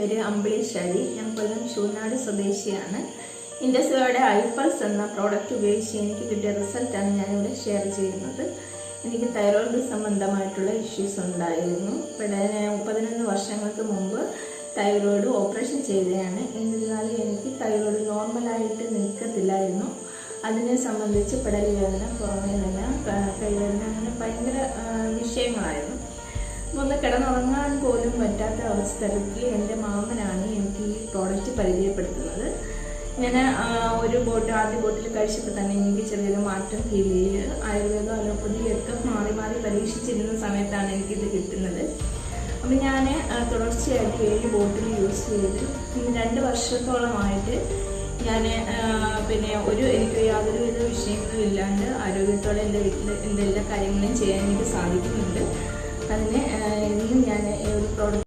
പേര് അമ്പിളിശ്ശേരി. ഞാൻ കൊല്ലം ചൂനാട് സ്വദേശിയാണ്. ഇൻഡസ്ട്രിയുടെ ഐപ്പൾസ് എന്ന പ്രോഡക്റ്റ് ഉപയോഗിച്ച് എനിക്ക് കിട്ടിയ റിസൾട്ടാണ് ഞാനിവിടെ ഷെയർ ചെയ്യുന്നത്. എനിക്ക് തൈറോയിഡ് സംബന്ധമായിട്ടുള്ള ഇഷ്യൂസ് ഉണ്ടായിരുന്നു. 11 വർഷങ്ങൾക്ക് മുമ്പ് തൈറോയിഡ് ഓപ്പറേഷൻ ചെയ്തതാണ്. എന്നിരുന്നാലും എനിക്ക് തൈറോയിഡ് നോർമലായിട്ട് നിൽക്കത്തില്ലായിരുന്നു. അതിനെ സംബന്ധിച്ച് പെടൽ വേദന, പുറമേദന, കൈവേദന, അങ്ങനെ ഭയങ്കര വിഷയങ്ങളായിരുന്നു. ഒന്ന് കിടന്നുറങ്ങാൻ പോലും പറ്റാത്ത അവസരത്തിൽ എൻ്റെ മാമനാണ് എനിക്ക് ഈ പ്രോഡക്റ്റ് പരിചയപ്പെടുത്തുന്നത്. ഞാൻ ആദ്യ ബോട്ടിൽ കഴിച്ചപ്പോൾ തന്നെ എനിക്ക് ചെറിയൊരു മാറ്റം ഫീൽ ചെയ്ത് ആയുർവേദം അലോപ്പതിയൊക്കെ മാറി മാറി പരീക്ഷിച്ചിരുന്ന സമയത്താണ് എനിക്കിത് കിട്ടുന്നത്. അപ്പം ഞാൻ തുടർച്ചയായിട്ട് 7 ബോട്ടിൽ യൂസ് ചെയ്ത് 2 വർഷത്തോളമായിട്ട് ഞാൻ എനിക്ക് യാതൊരുവിധ വിഷയങ്ങളും ഇല്ലാണ്ട് ആരോഗ്യത്തോടെ എൻ്റെ വീട്ടിൽ എൻ്റെ എല്ലാ കാര്യങ്ങളും ചെയ്യാൻ എനിക്ക് സാധിക്കുന്നുണ്ട്. അതിന് ഇന്നും ഞാൻ ഒരു പ്രോഡക്റ്റ്